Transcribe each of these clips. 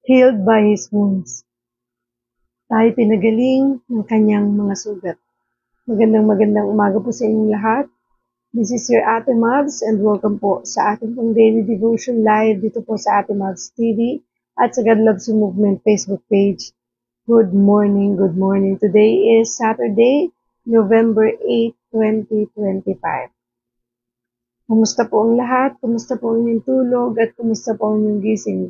healed by His wounds. Tayo pinagaling ng kanyang mga sugat. Magandang umaga po sa inyong lahat. This is your Ate Mavs and welcome po sa ating pong daily devotion live dito po sa Ate Mavs TV at sa God Loves You Movement Facebook page. Good morning, good morning. Today is Saturday, November 8, 2025. Kumusta po ang lahat? Kumusta po ang inyong tulog? At kumusta po ang inyong gising?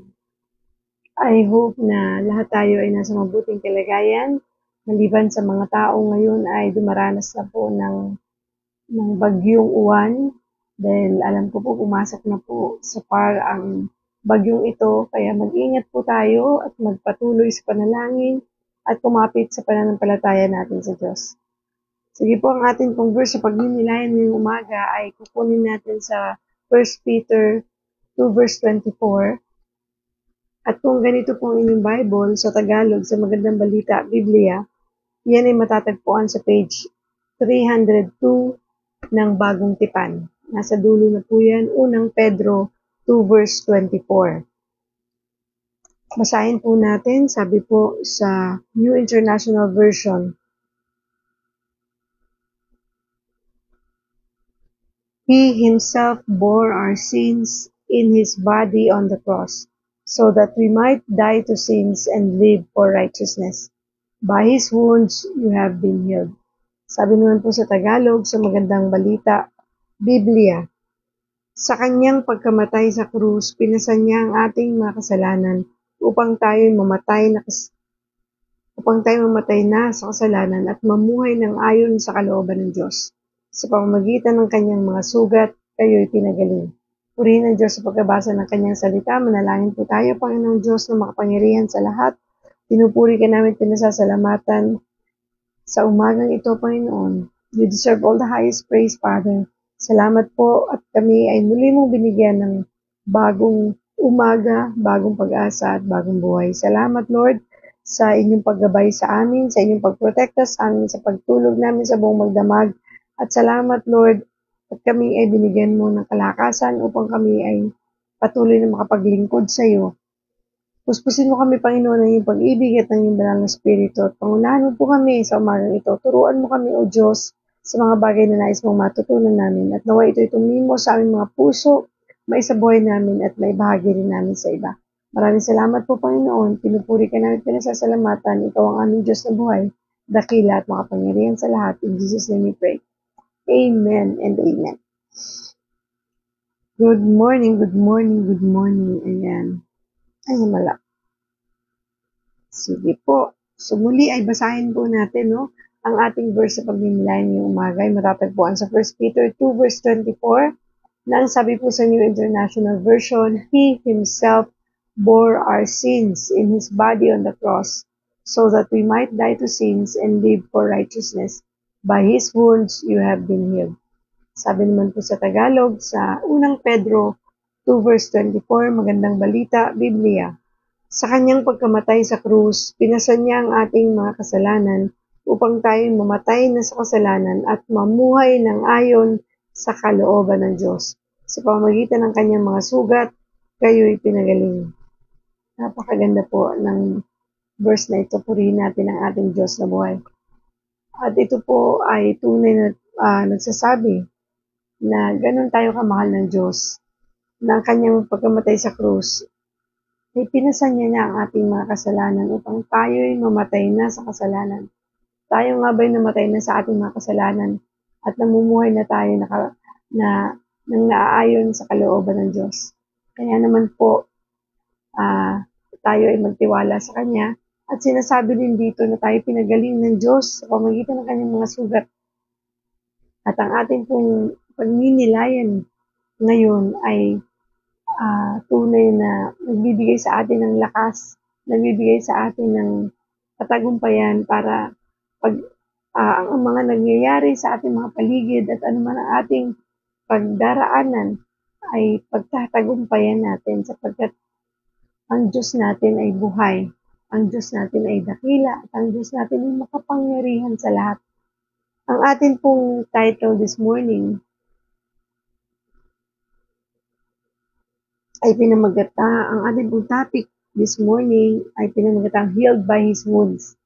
I hope na lahat tayo ay nasa mabuting kalagayan. Maliban sa mga tao ngayon ay dumaranas na po ng bagyong uwan. Dahil alam ko po pumasok na po sa par ang bagyong ito. Kaya mag-ingat po tayo at magpatuloy sa panalangin at kumapit sa pananampalataya natin sa Diyos. Sige po, ang ating pong verse sa pagninilayan ngayong umaga ay kukunin natin sa 1 Peter 2 verse 24. At kung ganito po ang inyong Bible sa Tagalog, sa Magandang Balita, Biblia, yan ay matatagpuan sa page 302 ng Bagong Tipan. Nasa dulo na po yan, unang Pedro 2 verse 24. Basahin po natin, sabi po sa New International Version. He himself bore our sins in his body on the cross, so that we might die to sins and live for righteousness. By His wounds, you have been healed. Sabi naman po sa Tagalog, sa Magandang Balita, Biblia, sa kanyang pagkamatay sa krus, pinasan niya ang ating mga kasalanan upang tayo mamatay na sa kasalanan at mamuhay ng ayon sa kalooban ng Diyos. Sa pamamagitan ng kanyang mga sugat, kayo'y pinagaling. Purihin ang Diyos sa pagkabasa ng kanyang salita. Manalangin po tayo, Panginoong Diyos na makapangyarihan sa lahat. Pinupuri ka namin, pinasasalamatan sa umagang ito, Panginoon. You deserve all the highest praise, Father. Salamat po at kami ay muli mong binigyan ng bagong umaga, bagong pag-asa at bagong buhay. Salamat, Lord, sa inyong paggabay sa amin, sa inyong pagprotekta sa amin, sa pagtulog namin sa buong magdamag. At salamat, Lord, at kami ay binigyan mo ng kalakasan upang kami ay patuloy na makapaglingkod sa iyo. Puspusin mo kami, Panginoon, ng iyong pag-ibig at ng iyong banal na Espiritu. At pangunahan mo po kami sa umagang ito. Turuan mo kami, O Diyos, sa mga bagay na nais mong matutunan namin. At nawa ito'y tumimo sa aming mga puso, maisabuhay namin at maibahagi rin namin sa iba. Maraming salamat po, Panginoon. Pinupuri ka namin, pinasasalamatan. Ikaw ang aming Diyos na buhay, dakila at makapangyarihan sa lahat. In Jesus' name we pray. Amen and amen. Good morning, good morning, good morning. Ayan. Ay, wala. Sige po. So, muli ay basahin po natin, no? Ang ating verse sa pagninilayan ngayong umaga ay matatagpuan sa 1 Peter 2 verse 24 na ang sabi po sa New International Version, He Himself bore our sins in His body on the cross so that we might die to sins and live for righteousness. By His wounds, you have been healed. Sabi naman po sa Tagalog, sa unang Pedro 2 verse 24, Magandang Balita, Biblia. Sa kanyang pagkamatay sa krus, pinasan niya ang ating mga kasalanan upang tayo mamatay na sa kasalanan at mamuhay ng ayon sa kalooban ng Diyos. Sa pamamagitan ng kanyang mga sugat, kayo'y pinagaling. Napakaganda po ng verse na ito. Purihin natin ang ating Diyos na buhay. At ito po ay tunay na nagsasabi na ganun tayo kamahal ng Diyos, na ang kanyang pagkamatay sa krus, ay pinasan niya ang ating mga kasalanan upang tayo'y mamatay na sa kasalanan. Tayo nga ba'y namatay na sa ating mga kasalanan at namumuhay na tayo nang naaayon sa kalooban ng Diyos. Kaya naman po, tayo ay magtiwala sa Kanya at sinasabi din dito na tayo pinagaling ng Diyos sa pamamagitan ng Kanyang mga sugat. At ang ating pong pagninilayan ngayon ay tunay na nagbibigay sa atin ng lakas, nagbibigay sa atin ng katagumpayan para ang mga nangyayari sa ating mga paligid at anuman ang ating pagdaraanan ay pagtatagumpayan natin sapagkat ang Diyos natin ay buhay, ang Diyos natin ay dakila, at ang Diyos natin ay makapangyarihan sa lahat. Ang atin pong title this morning ay pinamagata, ang ating pong topic this morning ay pinamagatang healed by His wounds.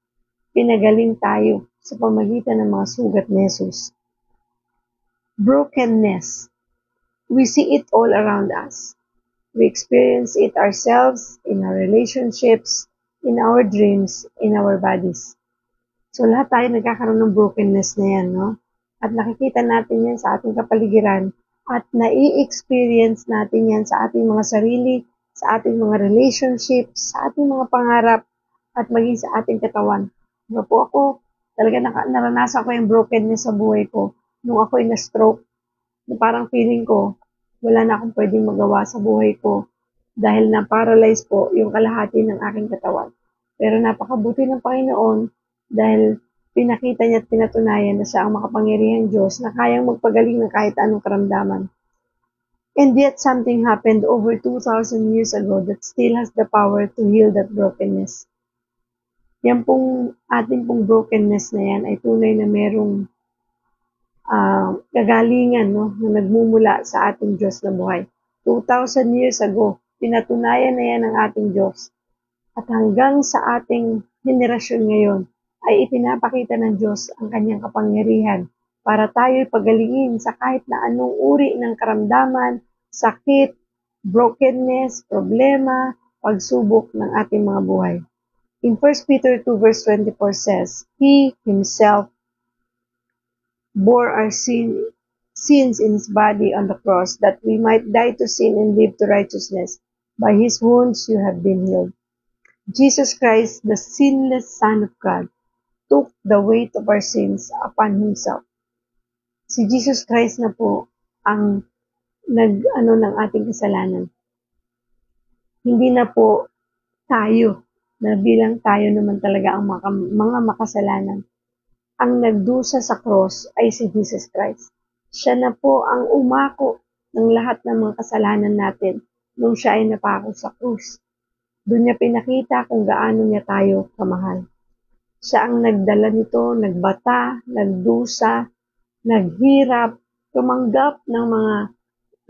Pinagaling tayo sa pamagitan ng mga sugat ni Jesus. Brokenness. We see it all around us. We experience it ourselves, in our relationships, in our dreams, in our bodies. So lahat tayo nagkakaroon ng brokenness na yan, no? At nakikita natin yan sa ating kapaligiran at nai-experience natin yan sa ating mga sarili, sa ating mga relationships, sa ating mga pangarap, at maging sa ating katawan. Diba po ako, talaga naranasan ko yung brokenness sa buhay ko nung ako'y na-stroke. Parang feeling ko, wala na akong pwedeng magawa sa buhay ko dahil na-paralyze po yung kalahati ng aking katawan. Pero napakabuti ng Panginoon dahil pinakita niya at pinatunayan na siya ang makapangyarihang Diyos na kayang magpagaling ng kahit anong karamdaman. And yet something happened over 2,000 years ago that still has the power to heal that brokenness. Yan pong ating pong brokenness na yan ay tunay na merong kagalingan, no, na nagmumula sa ating Diyos na buhay. 2,000 years ago, pinatunayan na yan ng ating Diyos. At hanggang sa ating henerasyon ngayon, ay ipinapakita ng Diyos ang kanyang kapangyarihan para tayo'y pagalingin sa kahit na anong uri ng karamdaman, sakit, brokenness, problema, pagsubok ng ating mga buhay. In 1 Peter 2 verse 24 says, He Himself bore our sins in His body on the cross, that we might die to sin and live to righteousness. By His wounds you have been healed. Jesus Christ, the sinless Son of God, took the weight of our sins upon Himself. Si Jesus Christ na po ang ng ating kasalanan. Hindi na po tayo, na bilang tayo naman talaga ang mga makasalanan. Ang nagdusa sa cross ay si Jesus Christ. Siya na po ang umako ng lahat ng mga kasalanan natin nung siya ay napako sa krus. Doon niya pinakita kung gaano niya tayo kamahal. Siya ang nagdala nito, nagbata, nagdusa, naghirap, tumanggap ng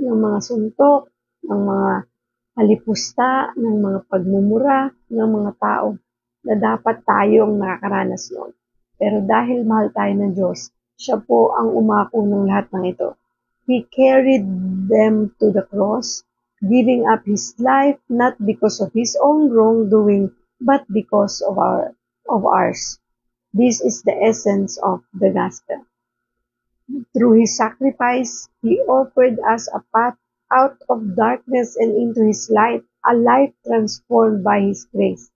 mga suntok, ng mga halipusta, ng mga pagmumura ng mga tao na dapat tayong nakakaranas noon. Pero dahil mahal tayo ng Diyos, siya po ang umako ng lahat ng ito. He carried them to the cross, giving up His life not because of His own wrongdoing, but because of ours. This is the essence of the gospel. Through His sacrifice, He offered us a path out of darkness and into His light, a life transformed by His grace.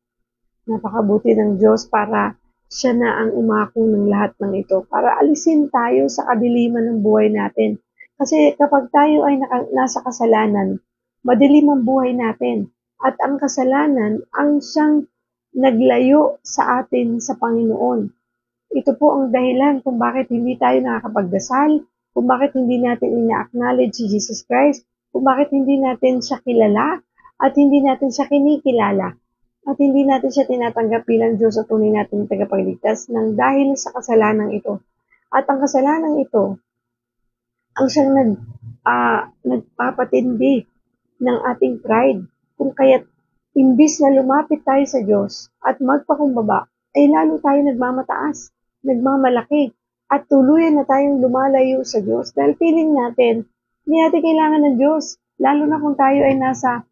Napakabuti ng Diyos para siya na ang umako ng lahat ng ito para alisin tayo sa kadiliman ng buhay natin. Kasi kapag tayo ay nasa kasalanan, madilim ang buhay natin. At ang kasalanan ang siyang naglayo sa atin sa Panginoon. Ito po ang dahilan kung bakit hindi tayo nakakapagdasal, kung bakit hindi natin ina-acknowledge si Jesus Christ, kung bakit hindi natin siya kilala at hindi natin siya kinikilala. At hindi natin siya tinatanggap bilang Diyos at tunay natin tagapagligtas ng dahil sa kasalanan ito. At ang kasalanan ito, ang siyang nagpapatindi ng ating pride. Kung kaya't imbis na lumapit tayo sa Diyos at magpakumbaba, ay lalo tayo nagmamataas, nagmamalaki, at tuluyan na tayong lumalayo sa Diyos. Dahil feeling natin, hindi natin kailangan ng Diyos. Lalo na kung tayo ay nasa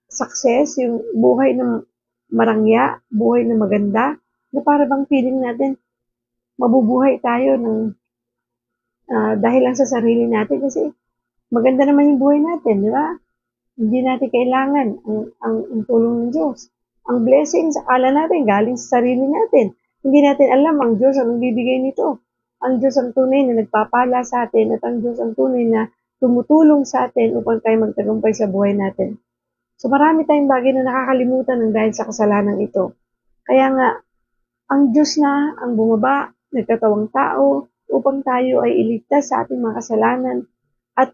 success, yung buhay ng marangya, buhay na maganda, na para bang feeling natin, mabubuhay tayo ng dahil lang sa sarili natin kasi maganda naman yung buhay natin, di ba? Hindi natin kailangan ang tulong ng Diyos. Ang blessings, akala natin galing sa sarili natin. Hindi natin alam ang Diyos ang bibigay nito. Ang Diyos ang tunay na nagpapala sa atin at ang Diyos ang tunay na tumutulong sa atin upang tayo magtagumpay sa buhay natin. So marami tayong bagay na nakakalimutan ng dahil sa kasalanan ito. Kaya nga, ang Diyos na ang bumaba, nagkatawang tao, upang tayo ay iligtas sa ating mga kasalanan. At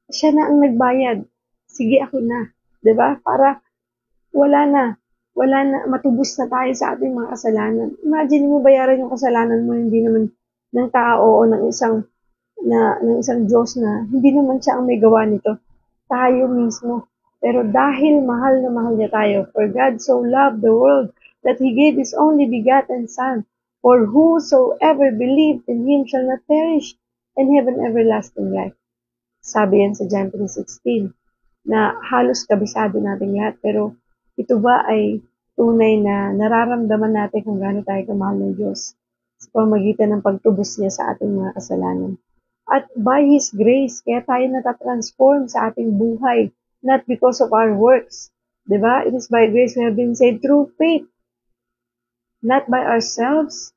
siya na ang nagbayad. Sige ako na. 'Di ba? Para wala na, matubos na tayo sa ating mga kasalanan. Imagine mo bayaran yung kasalanan mo, hindi naman ng tao o ng isang Diyos na hindi naman siya ang may gawa nito. Tayo mismo. Pero dahil mahal na mahal niya tayo, for God so loved the world that He gave His only begotten Son, for whosoever believed in Him shall not perish and have an everlasting life. Sabi yan sa John 3:16 na halos kabisado natin lahat. Pero ito ba ay tunay na nararamdaman natin kung gaano tayo kamahal ng Diyos sa pamamagitan ng pagtubos niya sa ating mga kasalanan. At by His grace, kaya tayo natatransform sa ating buhay, not because of our works. Diba? It is by grace we have been saved through faith, not by ourselves,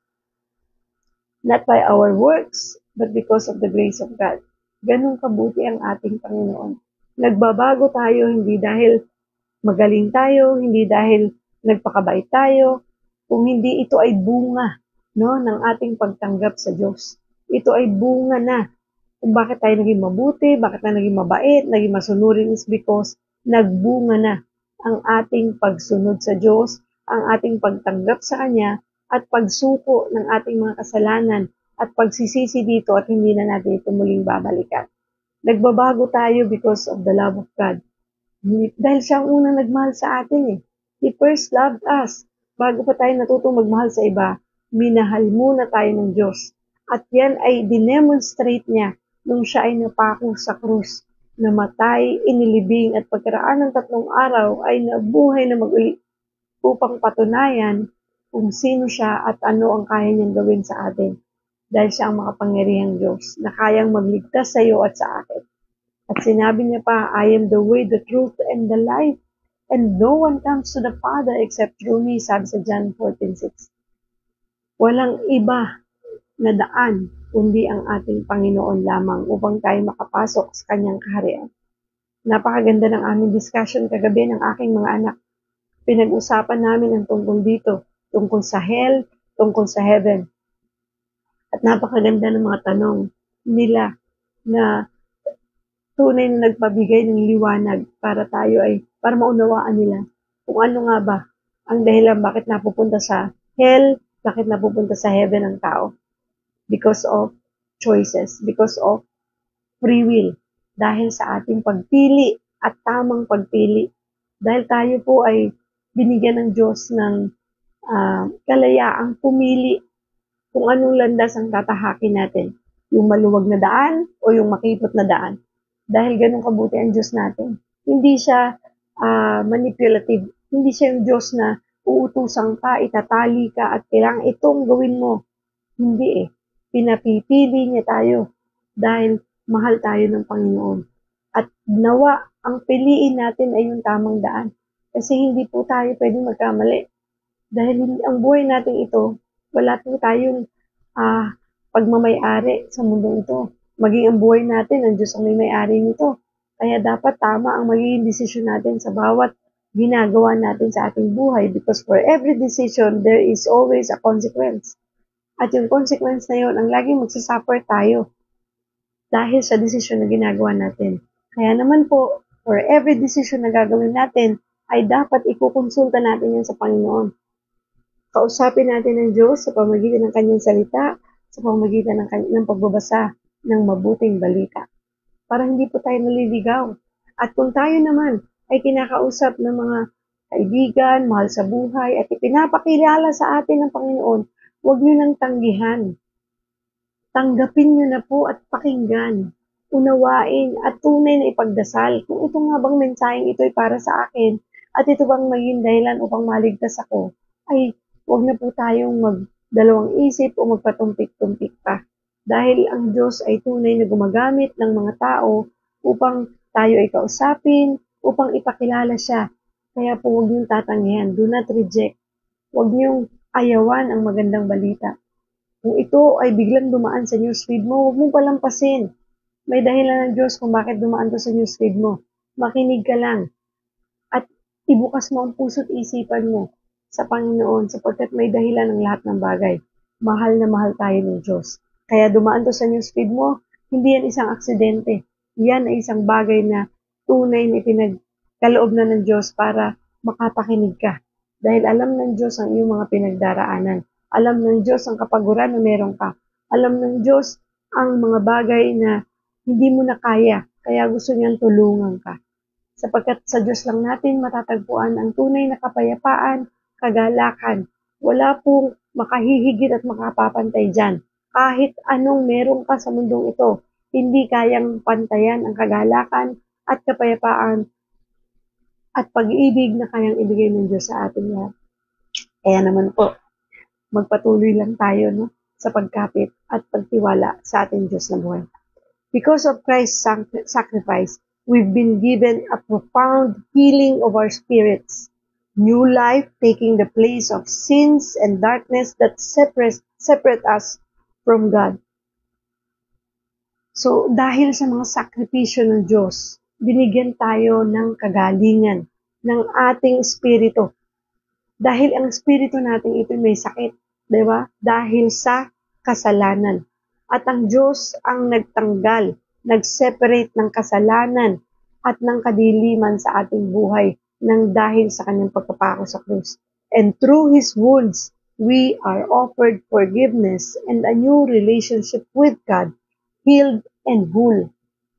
not by our works, but because of the grace of God. Ganun kabuti ang ating Panginoon. Nagbabago tayo hindi dahil magaling tayo, hindi dahil nagpakabait tayo, kung hindi ito ay bunga, no, ng ating pagtanggap sa Diyos. Ito ay bunga na kung bakit tayo naging mabuti, bakit tayo naging mabait, naging masunurin is because nagbunga na ang ating pagsunod sa Diyos, ang ating pagtanggap sa Kanya, at pagsuko ng ating mga kasalanan at pagsisisi dito at hindi na natin ito muling babalikan. Nagbabago tayo because of the love of God. Dahil siya ang unang nagmahal sa atin eh. He first loved us. Bago pa tayo natutong magmahal sa iba, minahal muna tayo ng Diyos. At yan ay dinemonstrate niya nung siya ay napako sa krus, namatay, inilibing at pagkaraan ng 3 araw ay nabuhay na mag-uli upang patunayan kung sino siya at ano ang kaya niyang gawin sa atin. Dahil siya ang makapangyarihang Diyos na kayang magligtas sa iyo at sa akin. At sinabi niya pa, I am the way, the truth, and the life. And no one comes to the Father except through me, sabi sa John 14:6. Walang iba na daan, kundi ang ating Panginoon lamang upang tayo makapasok sa kanyang kaharian. Napakaganda ng aming discussion kagabi ng aking mga anak. Pinag-usapan namin ang tungkol dito, tungkol sa hell, tungkol sa heaven. At napakaganda ng mga tanong nila na tunay na nagpabigay ng liwanag para maunawaan nila kung ano nga ba ang dahilan bakit napupunta sa hell, bakit napupunta sa heaven ang tao. Because of choices, because of free will, dahil sa ating pagpili at tamang pagpili. Dahil tayo po ay binigyan ng Diyos ng kalayaang pumili kung anong landas ang tatahakin natin. Yung maluwag na daan o yung makipot na daan. Dahil ganun kabuti ang Diyos natin. Hindi siya manipulative. Hindi siya yung Diyos na uutusan ka, itatali ka, at kailangan itong gawin mo. Hindi eh. Pinapipili niya tayo dahil mahal tayo ng Panginoon. At nawa, ang piliin natin ay yung tamang daan. Kasi hindi po tayo pwedeng magkamali. Dahil ang buhay natin ito, wala po tayong pagmamayari sa mundong ito. Maging ang buhay natin, ang Diyos ang may may-ari nito. Kaya dapat tama ang magiging desisyon natin sa bawat ginagawa natin sa ating buhay because for every decision, there is always a consequence. At yung consequence na yun, ang laging magsasuffer tayo dahil sa desisyon na ginagawa natin. Kaya naman po, for every decision na gagawin natin, ay dapat ikukonsulta natin yan sa Panginoon. Kausapin natin ang Diyos sa pamamagitan ng kanyang salita, sa pamamagitan ng pagbabasa ng mabuting balita. Para hindi po tayo naliligaw. At kung tayo naman ay kinakausap ng mga kaibigan, mahal sa buhay, at ipinapakilala sa atin ng Panginoon, huwag nyo nang tanggihan. Tanggapin nyo na po at pakinggan, unawain at tunay na ipagdasal. Kung ito nga bang mensaheng ito ay para sa akin, at ito bang maging dahilan upang maligtas ako, ay huwag na po tayong magdalawang isip o magpatumpik-tumpik pa. Dahil ang Diyos ay tunay na gumagamit ng mga tao upang tayo ay kausapin, upang ipakilala siya. Kaya po huwag niyong tatanggihan. Do not reject. Huwag niyong ayawan ang magandang balita. Kung ito ay biglang dumaan sa newsfeed mo, huwag mong palampasin. May dahilan ng Diyos kung bakit dumaan to sa newsfeed mo. Makinig ka lang. At ibukas mo ang puso't isipan mo sa Panginoon sapagkat may dahilan ng lahat ng bagay. Mahal na mahal tayo ng Diyos. Kaya dumaan to sa newsfeed mo, hindi yan isang aksidente. Yan ay isang bagay na tunay na ipinagkaloob na ng Diyos para makapakinig ka. Dahil alam ng Diyos ang iyong mga pinagdaraanan. Alam ng Diyos ang kapaguran na meron ka. Alam ng Diyos ang mga bagay na hindi mo na kaya. Kaya gusto niyang tulungan ka. sapagkat sa Diyos lang natin matatagpuan ang tunay na kapayapaan, kagalakan. Wala pong makahihigit at makapapantay dyan. Kahit anong meron ka sa mundong ito, hindi kayang pantayan ang kagalakan at kapayapaan at pag-ibig na kayang ibigay ng Diyos sa ating lahat. Kaya naman po, magpatuloy lang tayo sa pagkapit at pagtiwala sa ating Diyos na buhay. Because of Christ's sacrifice, we've been given a profound healing of our spirits, new life taking the place of sins and darkness that separate us from God. So, dahil sa mga sakripisyo ng Diyos, binigyan tayo ng kagalingan ng ating espiritu. Dahil ang espiritu natin ito may sakit, di ba? Dahil sa kasalanan. At ang Diyos ang nagtanggal, nag-separate ng kasalanan at ng kadiliman sa ating buhay nang dahil sa kanyang pagpapako sa krus. And through His wounds, we are offered forgiveness and a new relationship with God, healed and whole.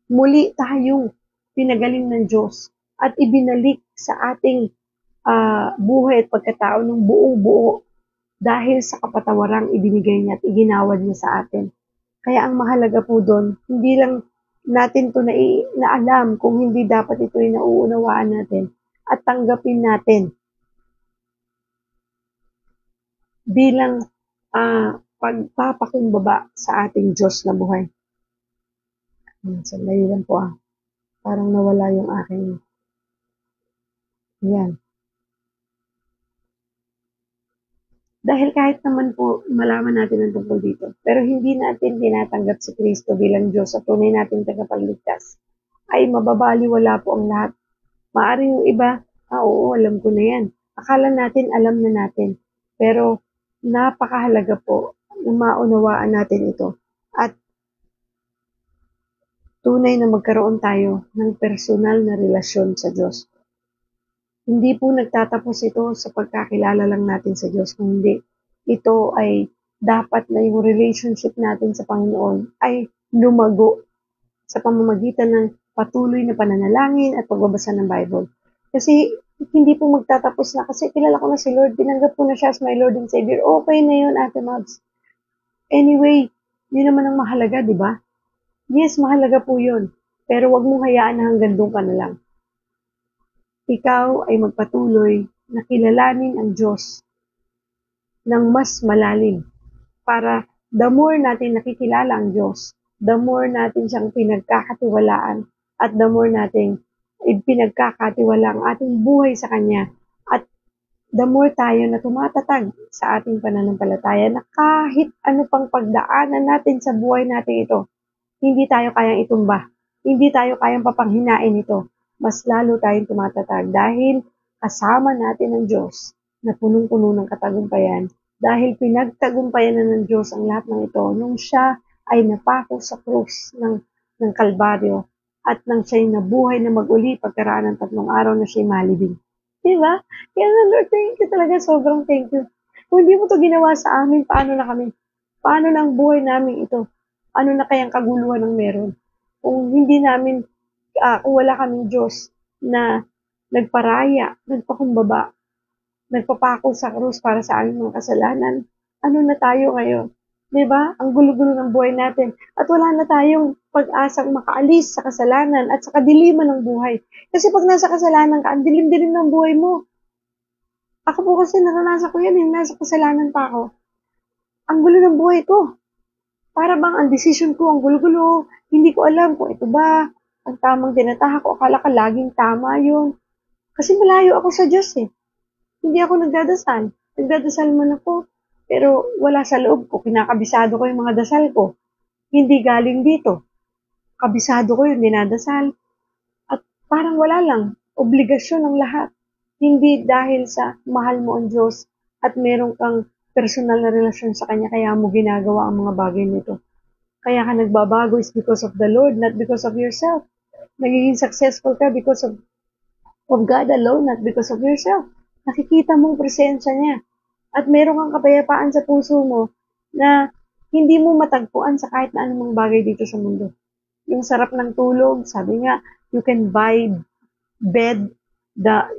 Muli tayong pinagaling ng Diyos at ibinalik sa ating buhay at pagkatao ng buong buo dahil sa kapatawarang ibinigay niya at iginawad niya sa atin. Kaya ang mahalaga po doon, hindi lang natin ito naalam kung hindi dapat ito ay nauunawaan natin at tanggapin natin bilang pagpapakumbaba sa ating Diyos na buhay. Sandali lang po Parang nawala yung aking. Yan. Dahil kahit naman po malaman natin ang tungkol dito, pero hindi natin tinatanggap si Kristo bilang Diyos at tunay nating tagapagligtas, ay mababaliwala po ang lahat. Maaring yung iba, oo, alam ko na yan. Akala natin, alam na natin. Pero napakahalaga po na maunawaan natin ito. At tunay na magkaroon tayo ng personal na relasyon sa Diyos. Hindi po nagtatapos ito sa pagkakilala lang natin sa Diyos, kung hindi. Ito ay dapat na yung relationship natin sa Panginoon ay lumago sa pamamagitan ng patuloy na pananalangin at pagbabasa ng Bible. Kasi hindi po magtatapos na kasi kilala ko na si Lord, tinanggap ko na siya as my Lord and Savior. Okay na yun, Ate Mabs. Anyway, yun naman ang mahalaga, di ba? Yes, mahalaga po yun. Pero wag mong hayaan na hanggang doon ka na lang. Ikaw ay magpatuloy na kilalanin ang Diyos ng mas malalim para the more natin nakikilala ang Diyos, the more natin siyang pinagkakatiwalaan at the more natin pinagkakatiwala ang ating buhay sa Kanya at the more tayo na tumatatag sa ating pananampalataya na kahit ano pang pagdaanan natin sa buhay natin ito, hindi tayo kayang itumba, hindi tayo kayang papanghinain ito. Mas lalo tayong tumatatag dahil kasama natin ang Diyos na punong-puno ng katagumpayan dahil pinagtagumpayan na ng Diyos ang lahat ng ito nung siya ay napako sa krus ng Kalbaryo at nang siya'y nabuhay na mag-uli pagkaraan ng 3 araw na siya'y malibing. Diba? Kaya Lord, thank you talaga. Sobrang thank you. Kung hindi mo to ginawa sa amin, paano na kami? Paano na ang buhay namin ito? Ano na kayang kaguluhan ng meron? Kung hindi namin kung wala kaming Diyos na nagparaya, nagpakumbaba, nagpapako sa krus para sa aming mga kasalanan, ano na tayo ngayon? Diba? Ang gulo-gulo ng buhay natin. At wala na tayong pag-asang makaalis sa kasalanan at sa kadiliman ng buhay. Kasi pag nasa kasalanan ka, ang dilim-dilim ng buhay mo. Ako po kasi naranasan ko yan, nasa kasalanan pa ako. Ang gulo ng buhay ko. Para bang ang decision ko, ang gulo-gulo, hindi ko alam kung ito ba ang tamang tinatahak ko. Akala ka laging tama yun. Kasi malayo ako sa Diyos Hindi ako nagdadasal. Nagdadasal man ako. Pero wala sa loob ko. Kinakabisado ko yung mga dasal ko. Hindi galing dito. Kabisado ko yung dinadasal. At parang wala lang. Obligasyon ng lahat. Hindi dahil sa mahal mo ang Diyos at meron kang personal na relasyon sa Kanya kaya mo ginagawa ang mga bagay nito. Kaya ka nagbabago is because of the Lord, not because of yourself. Nagiging successful ka because of God alone, not because of yourself. Nakikita mong presensya niya. At meron kang kapayapaan sa puso mo na hindi mo matagpuan sa kahit na anumang bagay dito sa mundo. Yung sarap ng tulog, sabi nga, you can buy bed, the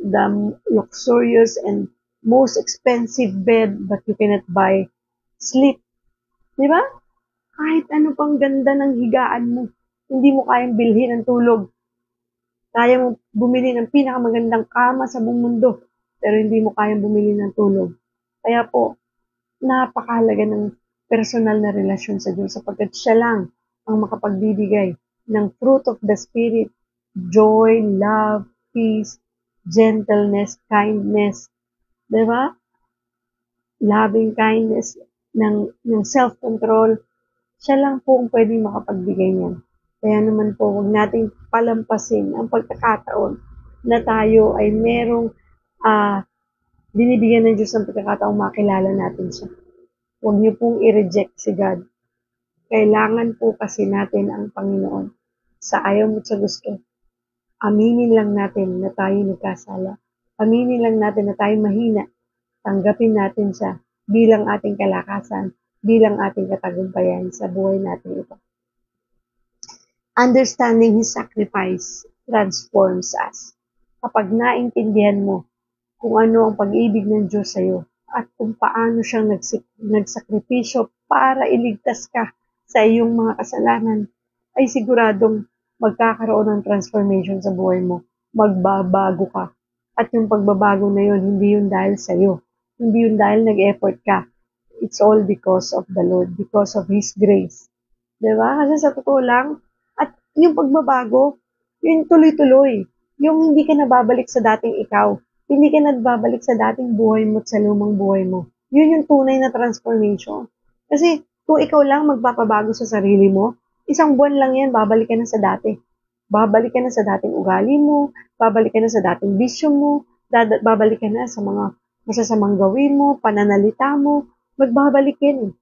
luxurious and most expensive bed, but you cannot buy sleep. Di ba? Kahit ano pang ganda ng higaan mo, hindi mo kayang bilhin ang tulog. Kaya mo bumili ng pinakamagandang kama sa buong mundo, pero hindi mo kayang bumili ng tulog. Kaya po, napakahalaga ng personal na relasyon sa Diyos sapagkat siya lang ang makapagbibigay ng fruit of the Spirit, joy, love, peace, gentleness, kindness, di ba? Loving kindness, ng self-control. Siya lang po ang pwedeng makapagbigay niyan. Kaya naman po, huwag nating palampasin ang pagkakataon na tayo ay merong binibigyan ng Diyos ng pagkakataong makilala natin siya. Huwag niyo pong i-reject si God. Kailangan po kasi natin ang Panginoon. Sa ayaw mo sa gusto, aminin lang natin na tayo nagkasala. Aminin lang natin na tayo mahina. Tanggapin natin siya bilang ating kalakasan, bilang ating katagumpayan sa buhay natin ito. Understanding His sacrifice transforms us. Kapag naintindihan mo kung ano ang pag-ibig ng Diyos sa iyo at kung paano siyang nagsakripisyo para iligtas ka sa iyong mga kasalanan, ay siguradong magkakaroon ng transformation sa buhay mo. Magbabago ka. At yung pagbabago na yun, hindi yun dahil sa iyo. Hindi yun dahil nag-effort ka. It's all because of the Lord, because of His grace. Diba? Kasi sa totoo lang, at yung pagbabago, yung tuloy-tuloy. Yung hindi ka nababalik sa dating ikaw. Hindi ka nagbabalik sa dating buhay mo at sa lumang buhay mo. Yun yung tunay na transformation. Kasi kung ikaw lang magpapabago sa sarili mo, isang buwan lang yan, babalik ka na sa dati. Babalik ka na sa dating ugali mo, babalik ka na sa dating bisyo mo, babalik ka na sa mga masasamang gawin mo, pananalita mo, magbabalik yan.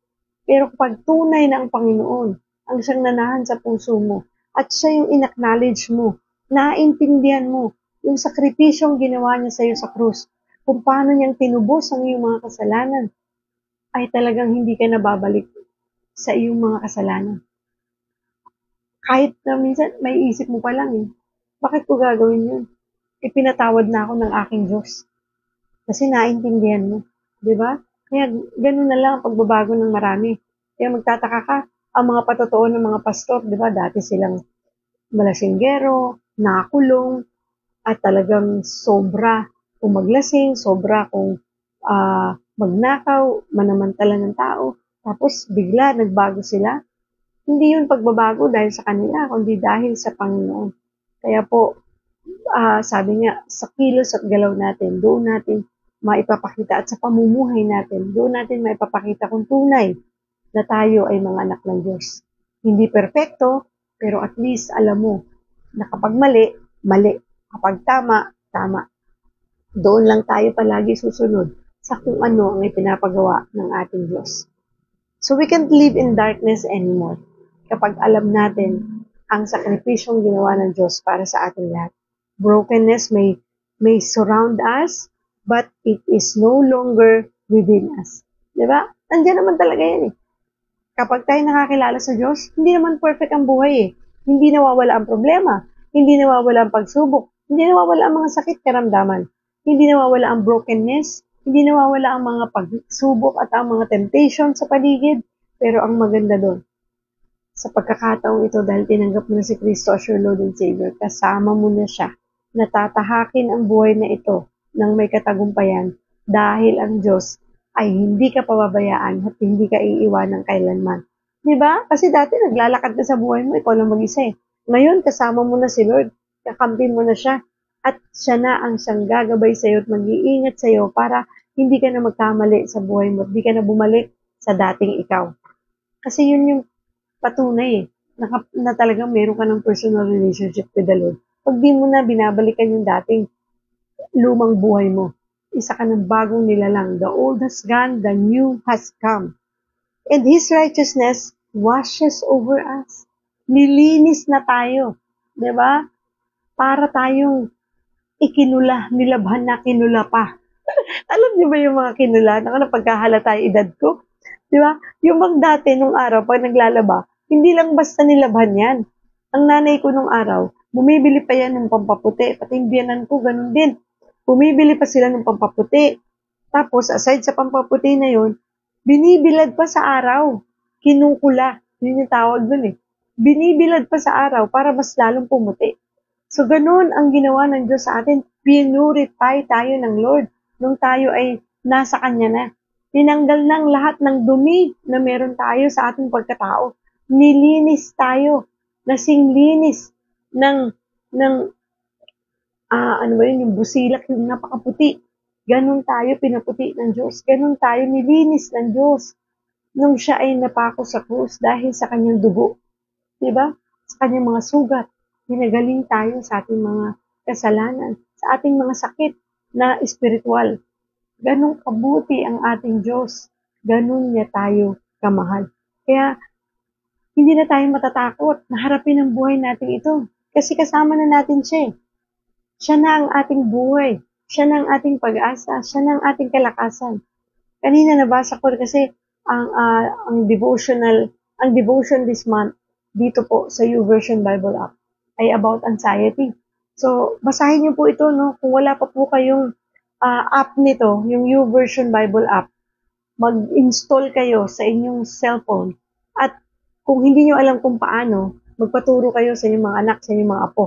Pero kapag tunay na ang Panginoon, ang siyang nanahan sa puso mo, at siya yung in-acknowledge mo, naintindihan mo, yung sakripisyong ginawa niya sa iyo sa krus, kung paano niyang tinubos ang iyong mga kasalanan, ay talagang hindi ka nababalik sa iyong mga kasalanan. Kahit na minsan, may isip mo pa lang bakit ko gagawin yun? Ipinatawad na ako ng aking Diyos. Kasi naintindihan mo. Di ba? Kaya ganun na lang ang pagbabago ng marami. Kaya magtataka ka, ang mga patotoo ng mga pastor, di ba, dati silang malasinggero, nakakulong, at talagang sobra kung maglasing, sobra kung magnakaw, manamantala ng tao. Tapos bigla nagbago sila. Hindi yun pagbabago dahil sa kanila, kundi dahil sa Panginoon. Kaya po, sabi niya, sa kilos at galaw natin, doon natin maipapakita at sa pamumuhay natin, doon natin maipapakita kung tunay na tayo ay mga anak ng Diyos. Hindi perpekto, pero at least alam mo na kapag mali, mali. Kapag tama, tama. Doon lang tayo palagi susunod sa kung ano ang ipinapagawa ng ating Diyos. So we can't live in darkness anymore kapag alam natin ang sakripisyong ginawa ng Diyos para sa ating lahat. Brokenness may surround us, but it is no longer within us. Diba? Nandiyan naman talaga yan Kapag tayo nakakilala sa Diyos, hindi naman perfect ang buhay Hindi nawawala ang problema. Hindi nawawala ang pagsubok. Hindi nawawala ang mga sakit karamdaman. Hindi nawawala ang brokenness. Hindi nawawala ang mga pagsubok at ang mga temptation sa paligid. Pero ang maganda doon, sa pagkakataong ito dahil tinanggap mo na si Kristo as your Lord and Savior, kasama mo na siya. Natatahakin ang buhay na ito ng may katagumpayan dahil ang Diyos ay hindi ka pababayaan at hindi ka iiwanan kailanman. Diba? Kasi dati naglalakad ka sa buhay mo, ikaw lang mag-isa Ngayon, kasama mo na si Lord. Kakampi mo na siya. At siya na ang siyang gagabay sa iyo at mag-iingat sa iyo para hindi ka na magkamali sa buhay mo. Hindi ka na bumalik sa dating ikaw. Kasi yun yung patunay na talagang meron ka ng personal relationship with the Lord. Pag di mo na binabalikan yung dating lumang buhay mo, isa ka ng bagong nilalang. The old has gone, the new has come. And His righteousness washes over us. Nilinis na tayo. Diba? Para tayong nilabhan na kinula pa. Alam niyo ba yung mga kinula? Napagkahalata yung edad ko. Diba? Yung bang dati nung araw, pag naglalaba, hindi lang basta nilabhan yan. Ang nanay ko nung araw, Bumibili pa yan ng pampaputi. Pati yung biyanan ko, ganun din. Bumibili pa sila ng pampaputi. Tapos, aside sa pampaputi na yun, binibilad pa sa araw. Kinukula. Yun yung tawag dun eh. Binibilad pa sa araw para mas lalong pumuti. So, ganun ang ginawa ng Diyos sa atin. Pinurify tayo ng Lord nung tayo ay nasa Kanya na. Tinanggal ng lahat ng dumi na meron tayo sa ating pagkatao. Nilinis tayo. Nasing linis ng ano ba yun, yung busilak, yung napakaputi. Ganun tayo pinaputi ng Diyos. Ganun tayo nilinis ng Diyos nung siya ay napako sa krus dahil sa kanyang dugo. Diba? Sa kanyang mga sugat. Pinagaling tayo sa ating mga kasalanan, sa ating mga sakit na espiritual. Ganun kabuti ang ating Diyos. Ganun niya tayo kamahal. Kaya, hindi na tayo matatakot na harapin ang buhay natin ito. Kasi kasama na natin siya. Siya na ang ating buhay. Siya na ang ating pag-asa. Siya na ang ating kalakasan. Kanina nabasa ko kasi ang devotion this month dito po sa YouVersion Bible app ay about anxiety. So, basahin niyo po ito, no? Kung wala pa po kayong app nito, yung YouVersion Bible app, mag-install kayo sa inyong cellphone. At kung hindi niyo alam kung paano, magpaturo kayo sa inyong mga anak, sa inyong mga apo.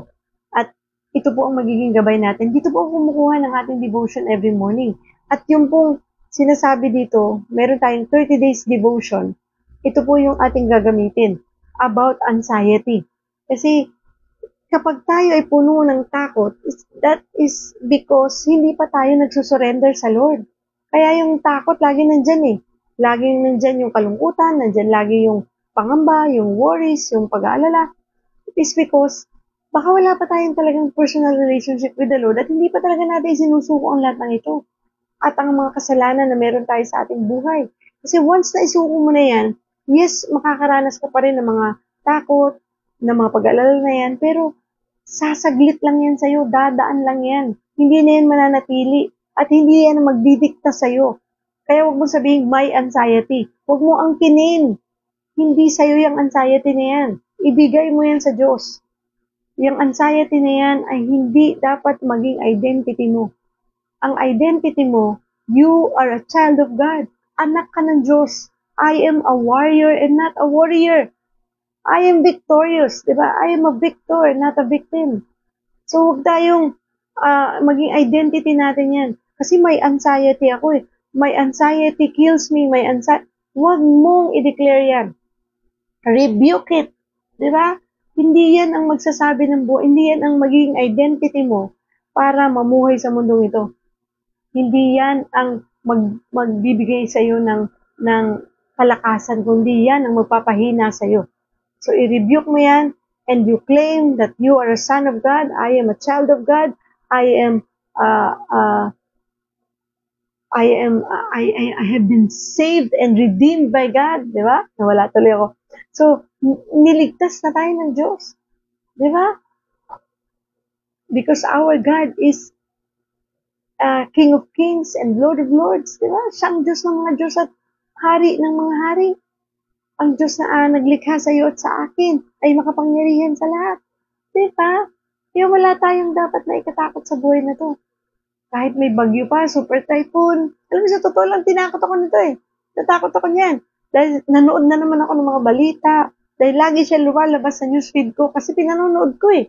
At ito po ang magiging gabay natin. Dito po ang kumukuha ng ating devotion every morning. At yung pong sinasabi dito, meron tayong 30 days devotion. Ito po yung ating gagamitin about anxiety. Kasi kapag tayo ay puno ng takot, that is because hindi pa tayo nagsusurrender sa Lord. Kaya yung takot lagi nandyan eh. Laging nandyan yung kalungkutan, nandyan lagi yung pangamba, yung worries, yung pag-aalala. It is because baka wala pa tayong talagang personal relationship with the Lord at hindi pa talaga natin sinusuko ang lahat ng ito. At ang mga kasalanan na meron tayo sa ating buhay. Kasi once na isuko mo na yan, yes, makakaranas ka pa rin ng mga takot, ng mga pag-aalala na yan, pero sasaglit lang yan sa'yo, dadaan lang yan. Hindi na yan mananatili at hindi yan magdidikta sa'yo. Kaya huwag mo sabihin, may anxiety. Huwag mo angkinin. Hindi sa'yo yung anxiety na yan. Ibigay mo yan sa Diyos. Yung anxiety na yan ay hindi dapat maging identity mo. Ang identity mo, you are a child of God. Anak ka ng Diyos. I am a warrior and not a warrior. I am victorious, di ba? I am a victor, not a victim. So, huwag tayong maging identity natin yan. Kasi may anxiety ako eh. My anxiety kills me. My anxiety. Huwag mong i-declare yan. Rebuke it. Di ba? Hindi yan ang magsasabi ng buhay. Hindi yan ang magiging identity mo para mamuhay sa mundong ito. Hindi yan ang magbibigay sa iyo ng kalakasan, kundi yan ang magpapahina sa iyo. So, i-rebuke mo yan and you claim that you are a son of God. I am a child of God. I have been saved and redeemed by God. Di ba? Nawala tuloy ako. So, niligtas na tayo ng Diyos. Di ba? Because our God is King of Kings and Lord of Lords. Di ba? Siya ang Diyos ng mga Diyos at Hari ng mga Hari. Ang Diyos na naglikha sa iyo at sa akin ay makapangyarihan sa lahat. Di ba? Kaya wala tayong dapat na ikatakot sa buhay na to. Kahit may bagyo pa, super typhoon. Alam mo, sa totoo lang, tinakot ako nito eh. Natakot ako niyan. Dahil nanood na naman ako ng mga balita. Dahil lagi siya lumalabas sa newsfeed ko kasi pinanonood ko eh.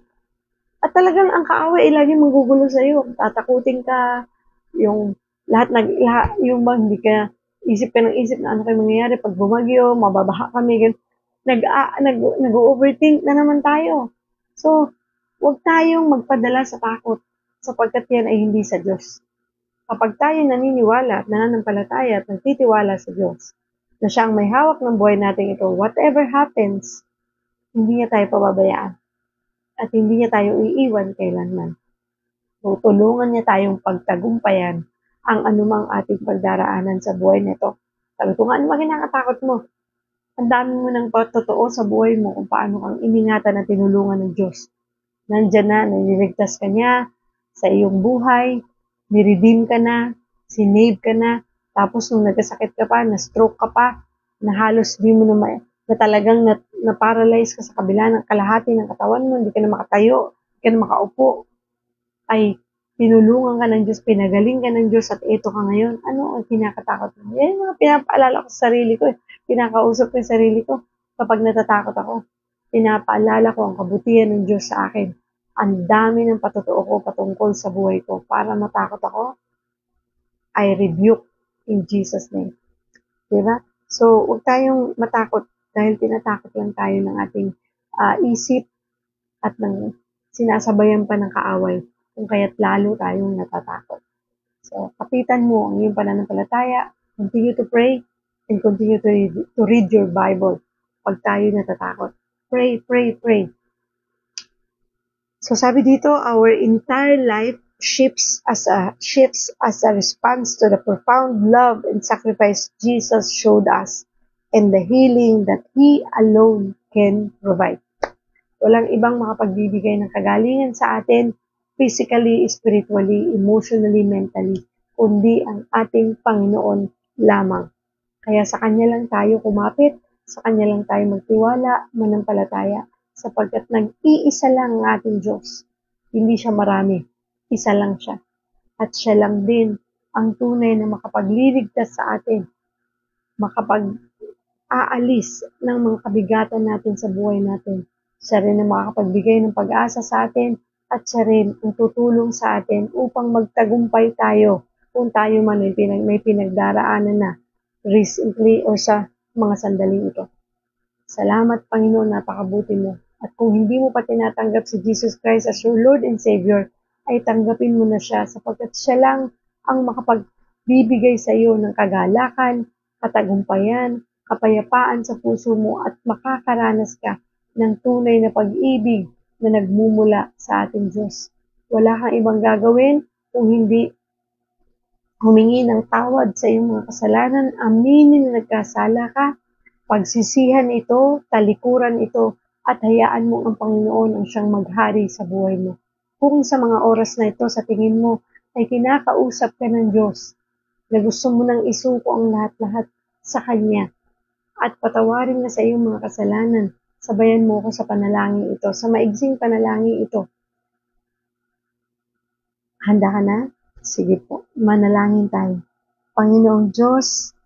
At talagang ang kaaway ay lagi manggugulo sa iyo. Tatakutin ka, yung yung hindi ka isip ka ng isip na ano kayo mangyayari pag bumagyo, mababaha kami. Nag-overthink na naman tayo. So, huwag tayong magpadala sa takot sapagkat yan ay hindi sa Diyos. Kapag tayo naniniwala at nananampalataya at nagtitiwala sa Diyos, na siya ang may hawak ng buhay natin ito, whatever happens, hindi niya tayo pababayaan. At hindi niya tayo iiwan kailanman. Tutulungan niya tayong pagtagumpayan ang anumang ating pagdaraanan sa buhay nito. Sabi ko nga, ano ba kinakatakot mo? Ang dami mo ng patotoo sa buhay mo kung paano kang iningatan at tinulungan ng Diyos. Nandyan na, nililigtas ka niya sa iyong buhay, niredeem ka na, sinave ka na, tapos nung nagkasakit ka pa, na-stroke ka pa, na halos di mo na talagang na-paralyze ka sa kabila ng kalahati ng katawan mo, hindi ka na makatayo, ka na makaupo, ay tinulungan ka ng Diyos, pinagaling ka ng Diyos, at ito ka ngayon. Ano ang kinakatakot mo? Yan yung mga pinapaalala ko sa sarili ko. Pinakausap ko yung sarili ko. Kapag natatakot ako, pinapaalala ko ang kabutihan ng Diyos sa akin. Ang dami ng patotoo ko patungkol sa buhay ko. Para matakot ako, I rebuke in Jesus' name. Diba? So, huwag tayong matakot dahil tinatakot lang tayo ng ating isip at ng sinasabayan pa ng kaaway, kung kaya't lalo tayong natatakot. So, kapitan mo ang iyong pananampalataya, continue to pray, and continue to read your Bible pag tayo natatakot. Pray, pray, pray. So, sabi dito, our entire life shifts as a response to the profound love and sacrifice Jesus showed us and the healing that He alone can provide. Walang ibang makapagbibigay ng kagalingan sa atin, physically, spiritually, emotionally, mentally, kundi ang ating Panginoon lamang. Kaya sa Kanya lang tayo kumapit, sa Kanya lang tayo magtiwala, manampalataya, sapagkat nag-iisa lang ang ating Diyos. Hindi siya marami, isa lang siya. At siya lang din ang tunay na makapagliligtas sa atin, makapag-aalis ng mga kabigatan natin sa buhay natin. Siya rin ang makakapagbigay ng pag-asa sa atin at siya rin ang tutulong sa atin upang magtagumpay tayo kung tayo man may pinagdaraanan na recently o sa mga sandaling ito. Salamat Panginoon, napakabuti mo. At kung hindi mo pa tinatanggap si Jesus Christ as your Lord and Savior, ay tanggapin mo na siya sapagkat siya lang ang makapagbibigay sa iyo ng kagalakan, katagumpayan, kapayapaan sa puso mo at makakaranas ka ng tunay na pag-ibig na nagmumula sa ating Diyos. Wala kang ibang gagawin kung hindi humingi ng tawad sa iyong mga kasalanan, aminin na nagkasala ka, pagsisihan ito, talikuran ito, at hayaan mo ang Panginoon ang siyang maghari sa buhay mo. Kung sa mga oras na ito sa tingin mo ay kinakausap ka ng Diyos, na gusto mo nang isuko ang lahat-lahat sa Kanya, at patawarin na sa iyong mga kasalanan, sabayan mo ko sa panalangin ito, sa maigsing panalangin ito. Handa ka na? Sige po, manalangin tayo. Panginoong Diyos,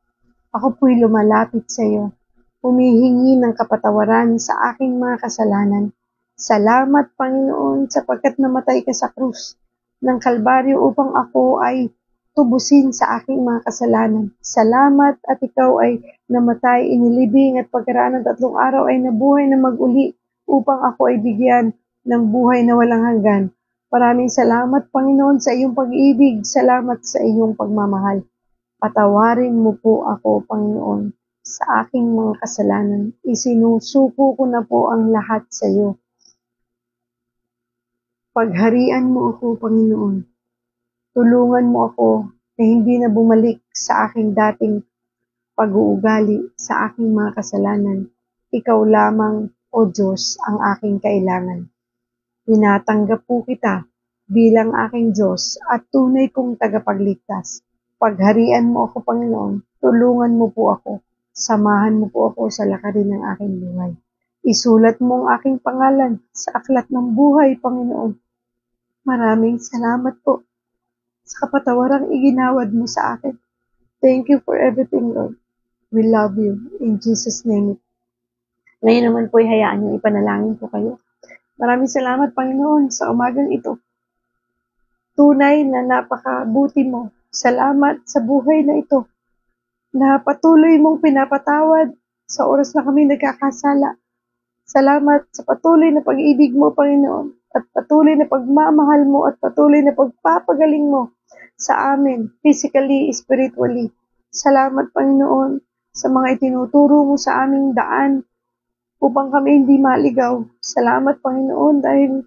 ako po'y lumalapit sa iyo. Humihingi ng kapatawaran sa aking mga kasalanan. Salamat, Panginoon, sapagkat namatay ka sa krus ng Kalbaryo upang ako ay tubusin sa aking mga kasalanan. Salamat at ikaw ay namatay, inilibing at pagkaraan ng 3 araw ay nabuhay na mag-uli upang ako ay bigyan ng buhay na walang hanggan. Maraming salamat, Panginoon, sa iyong pag-ibig. Salamat sa iyong pagmamahal. Patawarin mo po ako, Panginoon, sa aking mga kasalanan. Isinusuko ko na po ang lahat sa iyo. Pagharian mo ako, Panginoon. Tulungan mo ako na hindi na bumalik sa aking dating pag-uugali sa aking mga kasalanan. Ikaw lamang, O Diyos, ang aking kailangan. Tinatanggap po kita bilang aking Diyos at tunay kong tagapagligtas. Pagharian mo ako, Panginoon. Tulungan mo po ako. Samahan mo po ako sa lakarin ng aking buhay. Isulat mo ang aking pangalan sa aklat ng buhay, Panginoon. Maraming salamat po sa kapatawarang iginawad mo sa akin. Thank you for everything, Lord. We love you. In Jesus' name. Ngayon naman po, hayaan niyo ipanalangin po kayo. Maraming salamat, Panginoon, sa umagang ito. Tunay na napakabuti mo. Salamat sa buhay na ito, na patuloy mong pinapatawad sa oras na kami nagkakasala. Salamat sa patuloy na pag-ibig mo, Panginoon, at patuloy na pagmamahal mo at patuloy na pagpapagaling mo sa amin, physically, spiritually. Salamat, Panginoon, sa mga itinuturo mo sa aming daan upang kami hindi maligaw. Salamat, Panginoon, dahil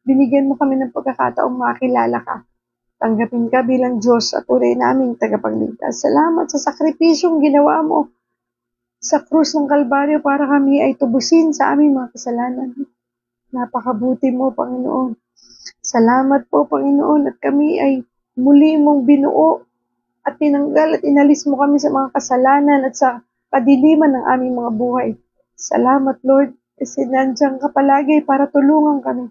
binigyan mo kami ng pagkakataong makilala ka. Tanggapin ka bilang Diyos at tunay naming tagapagligtas. Salamat sa sakripisyong ginawa mo sa krus ng Kalbaryo para kami ay tubusin sa aming mga kasalanan. Napakabuti mo, Panginoon. Salamat po, Panginoon, at kami ay muli mong binuo at tinanggal at inalis mo kami sa mga kasalanan at sa kadiliman ng aming mga buhay. Salamat, Lord, kasi nandiyan ka palagi para tulungan kami.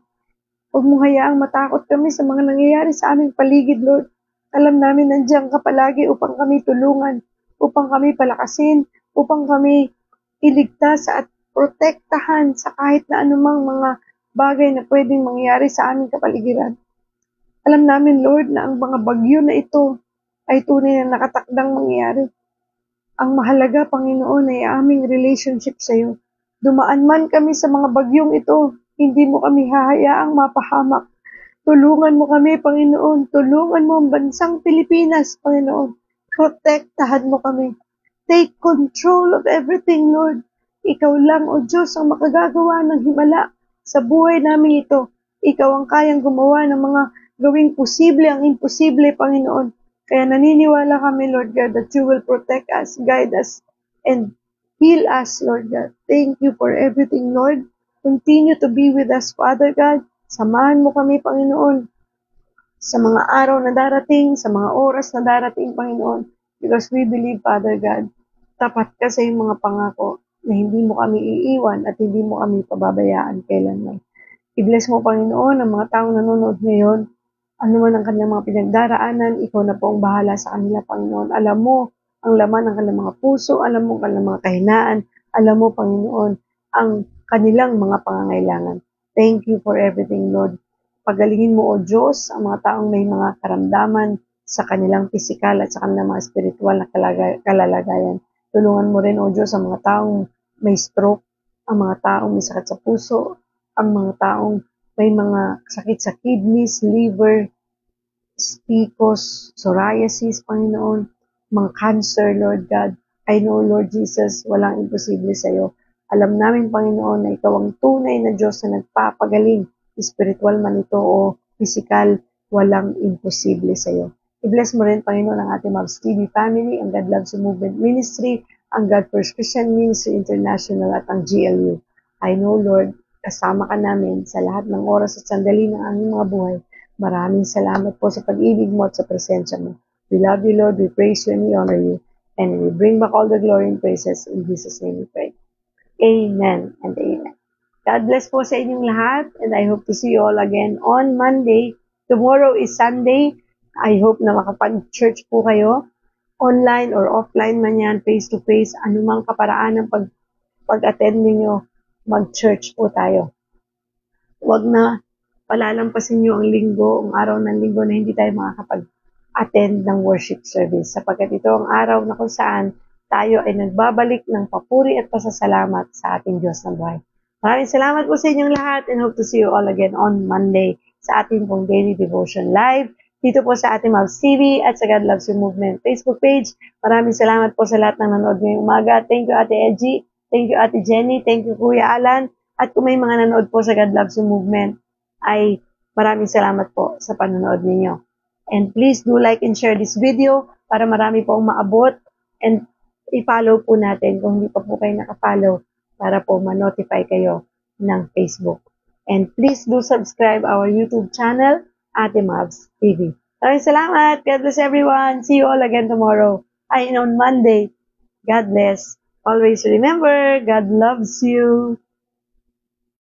Huwag mo hayaang matakot kami sa mga nangyayari sa aming paligid, Lord. Alam namin nandiyan ka palagi upang kami tulungan, upang kami palakasin, upang kami iligtas at protektahan sa kahit na anumang mga bagay na pwedeng mangyari sa aming kapaligiran. Alam namin, Lord, na ang mga bagyo na ito ay tunay na nakatakdang mangyari. Ang mahalaga, Panginoon, ay aming relationship sa iyo. Dumaan man kami sa mga bagyong ito, hindi mo kami hahayaang mapahamak. Tulungan mo kami, Panginoon. Tulungan mo ang bansang Pilipinas, Panginoon. Protektahan mo kami. Take control of everything, Lord. Ikaw lang, O Diyos, ang makagagawa ng himala sa buhay namin ito. Ikaw ang kayang gumawa ng mga gawing posible ang imposible, Panginoon. Kaya naniniwala kami, Lord God, that you will protect us, guide us, and heal us, Lord God. Thank you for everything, Lord. Continue to be with us, Father God. Samahan mo kami, Panginoon, sa mga araw na darating, sa mga oras na darating, Panginoon. Because we believe, Father God, tapat ka sa iyong mga pangako na hindi mo kami iiwan at hindi mo kami pababayaan kailanman. I-bless mo, Panginoon, ang mga taong nanonood ngayon. Ano man ang kanilang mga pinagdaraanan, ikaw na po ang bahala sa kanila, Panginoon. Alam mo ang laman ng kanilang mga puso, alam mo ang kanilang mga kahinaan, alam mo, Panginoon, ang kanilang mga pangangailangan. Thank you for everything, Lord. Pagalingin mo, O Diyos, ang mga taong may mga karamdaman sa kanilang pisikal at sa kanilang mga spiritual na kalalagayan. Tulungan mo rin, O Diyos, ang mga taong may stroke, ang mga taong may sakit sa puso, ang mga taong may mga sakit sa kidneys, liver, PCOS, psoriasis, Panginoon, mga cancer, Lord God. I know, Lord Jesus, walang imposible sa iyo. Alam namin, Panginoon, na ikaw ang tunay na Diyos na nagpapagaling, spiritual man ito o physical, walang imposible sa iyo. I-bless mo rin, Panginoon, ang ating Mavs TV family, ang God Loves You Movement Ministry, ang God First Christian Ministry International at ang GLU. I know, Lord, kasama ka namin sa lahat ng oras at sandali ng aming mga buhay. Maraming salamat po sa pag-ibig mo at sa presensya mo. We love you, Lord. We praise you and we honor you. And we bring back all the glory and praises. In Jesus' name we pray. Amen and amen. God bless po sa inyong lahat. And I hope to see you all again on Monday. Tomorrow is Sunday. I hope na makapag-church po kayo. Online or offline man yan, face-to-face, anumang kaparaan ng pag-attend ninyo, mag-church po tayo. Huwag na palalampasin nyo ang linggo, ang araw ng linggo na hindi tayo makakapag-attend ng worship service. Sapagkat ito ang araw na kung saan tayo ay nagbabalik ng papuri at pasasalamat sa ating Diyos ng buhay. Maraming salamat po sa inyong lahat and hope to see you all again on Monday sa ating pong Daily Devotion Live. Dito po sa ating Mavs TV at sa God Loves You Movement Facebook page. Maraming salamat po sa lahat ng nanood ngayong umaga. Thank you, Ate Edgy. Thank you, Ate Jenny. Thank you, Kuya Alan. At kung may mga nanood po sa God Loves You Movement, ay maraming salamat po sa panonood ninyo. And please do like and share this video para marami po ang maabot. And i-follow po natin kung hindi pa po kayo nakafollow para po ma-notify kayo ng Facebook. And please do subscribe our YouTube channel, Ate Mavs TV. Maraming salamat. God bless everyone. See you all again tomorrow. On Monday. God bless. Always remember, God loves you.